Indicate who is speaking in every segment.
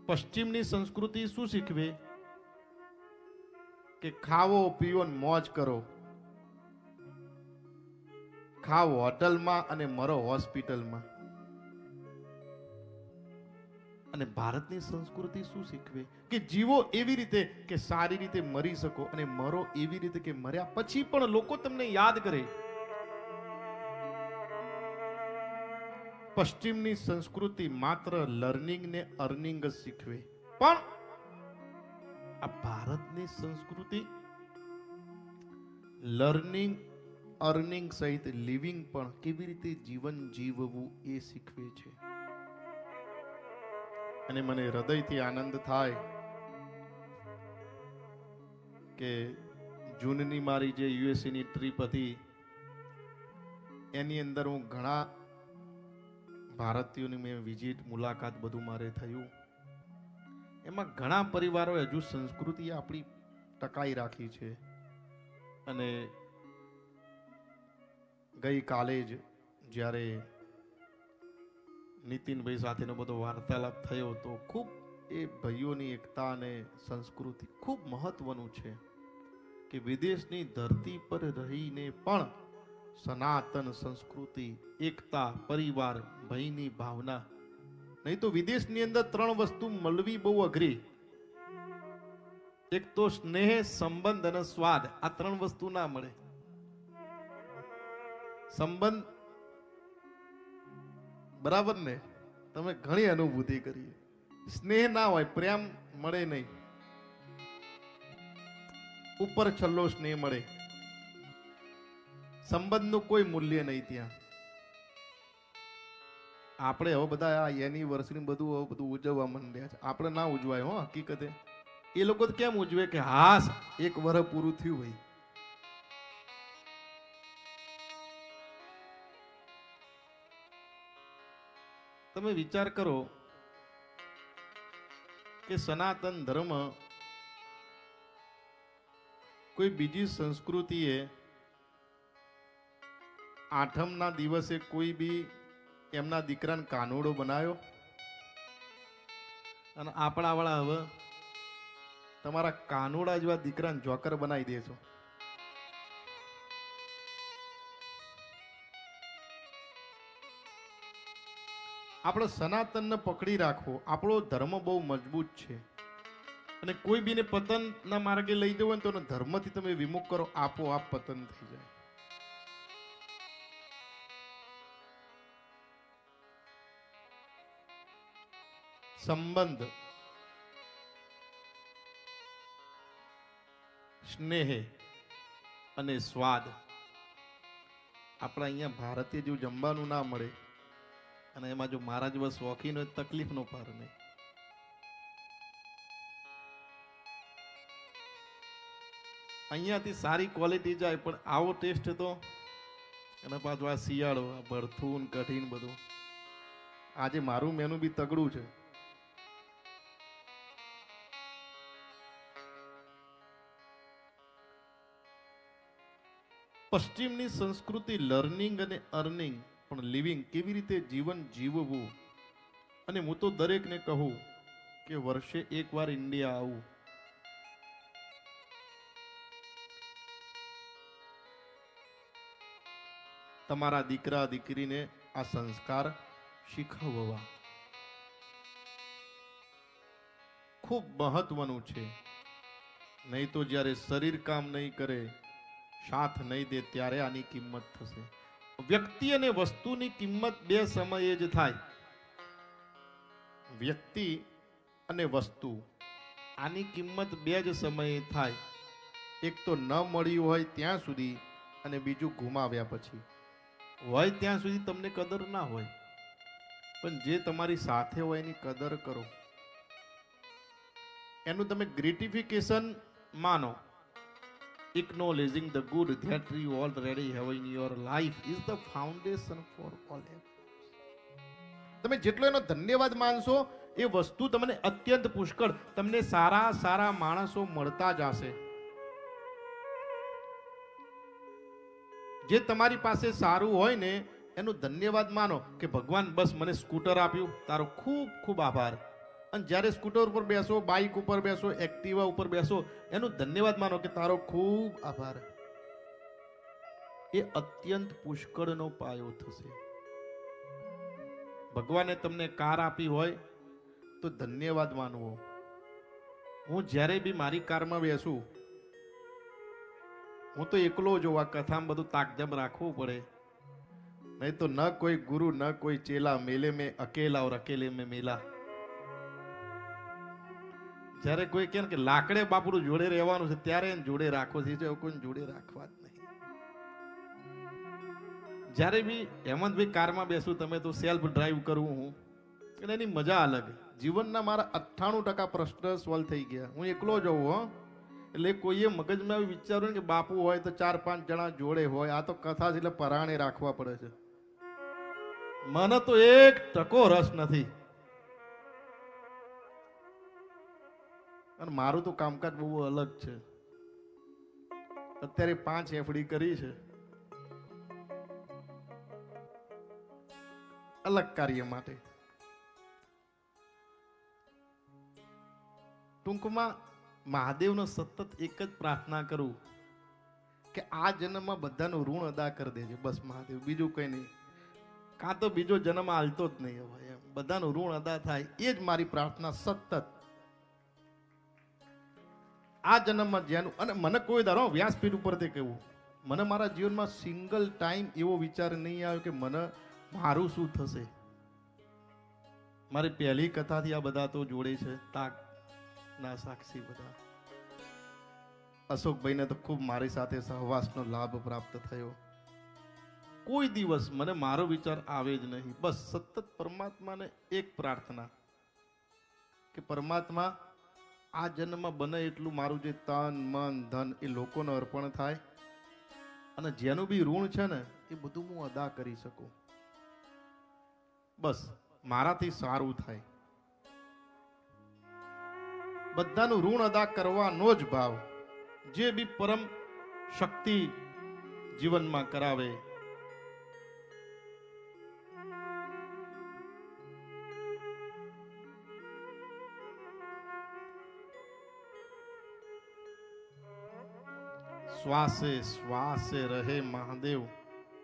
Speaker 1: પશ્ચિમની સંસ્કૃતિ શું શીખવે કે ખાવો પીવો ને મોજ કરો, ખાવ હોટલમાં અને મરો હોસ્પિટલમાં. અને ભારતની સંસ્કૃતિ શું શીખવે કે જીવો એવી રીતે કે સારી રીતે મરી શકો અને મરો એવી રીતે કે મર્યા પછી પણ લોકો તમને યાદ કરે. પશ્ચિમની સંસ્કૃતિ માત્ર લર્નિંગ ને અર્નિંગ જ શીખવે, પણ આ ભારતની સંસ્કૃતિ લર્નિંગ અર્નિંગ સહિત લિવિંગ પણ કેવી રીતે જીવન જીવવું એ શીખવે છે. અને મને હૃદયથી આનંદ થાય કે જૂનની મારી જે યુએસએની ટ્રીપ હતી એની અંદર હું ઘણા ભારતીયોની મેં વિઝિટ મુલાકાત બધું મારે થયું. એમાં ઘણા પરિવારોએ હજુ સંસ્કૃતિ આપણી ટકાઈ રાખી છે. અને ગઈકાલે જ જ્યારે નીતિનભાઈ સાથેનો બધો વાર્તાલાપ થયો તો ખૂબ એ ભાઈઓની એકતા અને સંસ્કૃતિ ખૂબ મહત્વનું છે કે વિદેશની ધરતી પર રહીને પણ સનાતન સંસ્કૃતિ, એકતા, પરિવાર, ભયની ભાવના. નહીં તો વિદેશની અંદર 3 વસ્તુ મળવી બહુ અઘરી. એક તો સ્નેહ, સંબંધ અને સ્વાદ. આ 3 વસ્તુ ના મળે. સંબંધ બરાબર ને, તમે ઘણી અનુભૂતિ કરી. સ્નેહ ના હોય, પ્રેમ મળે નહીં, ઉપર છલ્લો સ્નેહ મળે. સંબંધનું કોઈ મૂલ્ય નહીં ત્યાં. આપણે હવે બધા આ એનિવર્સરી બધું હવે બધું ઉજવવા માંડ્યા છે. આપણે ના ઉજવાય હો હકીકતે. એ લોકો કેમ ઉજવે કે હાસ 1 વર્ષ પૂરું થયું ભાઈ. તમે વિચાર કરો કે સનાતન ધર્મ કોઈ બીજી સંસ્કૃતિએ આઠમના દિવસે કોઈ બી એમના દીકરાને કાનુડો બનાવ્યો, અને આપણા વાળા હવે તમારા કાનુડા જેવા દીકરાને જોકર બનાવી દેશો. આપણે સનાતનને પકડી રાખવો. આપણો ધર્મ બહુ મજબૂત છે અને કોઈ બીને પતનના માર્ગે લઈ જવો ને તો ધર્મથી તમે વિમુખ કરો, આપોઆપ પતન થઈ જાય. સંબંધ, સ્નેહ અને સ્વાદ. આપણા અહીંયા ભારતીય જેવું જમવાનું ના મળે, અને એમાં જો મારા જેવા શોખીન હોય તકલીફ નો પાર નહીં. અહીંયાથી સારી ક્વોલિટી જાય, પણ આવો ટેસ્ટ તો અને પાછું આ શિયાળો, આ ભરથું કઢીને બધું. આજે મારું મેનુ બી તગડું છે. પશ્ચિમની સંસ્કૃતિ લર્નિંગ અને અર્નિંગ પણ લિવિંગ કેવી રીતે જીવન જીવવું. અને હું તો દરેકને કહું કે વર્ષે 1 વાર ઇન્ડિયા આવું. તમારા દીકરા દીકરીને આ સંસ્કાર શીખવવા ખૂબ મહત્વનું છે. નહીં તો જ્યારે શરીર કામ નહીં કરે, સાથ નહીં દે, ત્યારે આની કિંમત થશે. વ્યક્તિ અને વસ્તુની કિંમત 2 સમયે જ થાય. વ્યક્તિ અને વસ્તુ આની કિંમત 2 જ સમયે થાય. એક તો ન મળ્યું હોય ત્યાં સુધી, અને બીજું ગુમાવ્યા પછી. હોય ત્યાં સુધી તમને કદર ના હોય, પણ જે તમારી સાથે હોય એની કદર કરો. એનું તમે ગ્રેટિફિકેશન માનો. Acknowledging the good that you already have in your life is the foundation for all else. તમે જેટલો એનો ધન્યવાદ માનશો એ વસ્તુ તમને અત્યંત પુષ્કળ, તમને સારા સારા માણસો મળતા જ હશે. જે તમારી પાસે સારું હોય ને એનું ધન્યવાદ માનો કે ભગવાન બસ મને સ્કૂટર આપ્યું, તારો ખૂબ ખૂબ આભાર. અને જ્યારે સ્કૂટર ઉપર બેસો, બાઇક ઉપર બેસો, એક્ટિવા ઉપર બેસો, એનું ધન્યવાદ માનો કે તારો ખૂબ આભાર. એ અત્યંત પુષ્કળનો પાયો થશે. ભગવાને તમને કાર આપી હોય તો ધન્યવાદ માનવો. હું જ્યારે બી મારી કારમાં બેસું, હું તો એકલો જોઉં. આ કથામાં બધું તાકજમ રાખવું પડે, નહીં તો ન કોઈ ગુરુ ન કોઈ ચેલા, મેલે મેં અકેલા ઓર અકેલે મેં મેલા. જ્યારે કોઈ કહે કે લાકડે બાપડું જોડે રહેવાનું છે, ત્યારે એને જોડે રાખો છે, કોઈ જોડે રાખવા જ નહીં. જ્યારે બી હેમંતભાઈ કારમાં બેસું, તમે તો સેલ્ફ ડ્રાઈવ કરું હું, એટલે એની મજા અલગ. જીવનના મારા 98% પ્રશ્ન સોલ્વ થઈ ગયા. હું એકલો જઉં હો, એટલે કોઈએ મગજમાં એવું વિચાર્યું કે બાપુ હોય તો 4-5 જણા જોડે હોય. આ તો કથા છે એટલે પરાણે રાખવા પડે છે. મને તો 1% રસ નથી. અને મારું તો કામકાજ બહુ અલગ છે. અત્યારે 5 એફડી કરી છે, અલગ કાર્ય માટે. ટૂંકમાં મહાદેવનો સતત એક જ પ્રાર્થના કરું કે આ જન્મમાં બધાનું ઋણ અદા કરી દેજે. બસ મહાદેવ, બીજું કઈ નહીં. કાં તો બીજો જન્મ હાલતો જ નહીં હવે, એમ બધાનું ઋણ અદા થાય, એ જ મારી પ્રાર્થના સતત. આ જન્મમાં જેનું, અને મને કોઈ દારો વ્યાસપીઠ ઉપરથી કહેવું, મને મારા જીવનમાં સિંગલ ટાઈમ એવો વિચાર નહીં આવ્યો કે મને મારું શું થશે. મારી પહેલી કથાથી આ બધા તો જોડે છે, તાક ના સાક્ષી બધા. અશોકભાઈને તો ખૂબ મારી સાથે સહવાસનો લાભ પ્રાપ્ત થયો. કોઈ દિવસ મને મારો વિચાર આવે જ નહીં. બસ સતત પરમાત્માને એક પ્રાર્થના કે પરમાત્મા, આ જન્મમાં બને એટલું મારું જે તન મન ધન એ લોકોને અર્પણ થાય, અને જેનું બી ઋણ છે ને એ બધું હું અદા કરી શકું. બસ મારાથી સારું થાય. બધાનું ઋણ અદા કરવાનો જ ભાવ. જે બી પરમ શક્તિ જીવનમાં કરાવે, શ્વાસે શ્વાસે રહે મહાદેવ.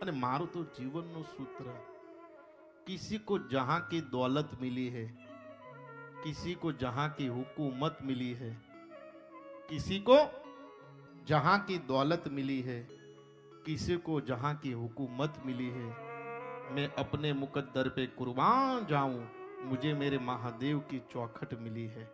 Speaker 1: અને મારું તો જીવનનું સૂત્ર, किसी को जहां की दौलत मिली है, किसी को जहां की हुकूमत मिली है, किसी को जहां की दौलत मिली है, किसी को जहां की हुकूमत मिली है, मैं अपने मुकद्दर पे कुर्बान जाऊं, मुझे मेरे महादेव की चौखट मिली है.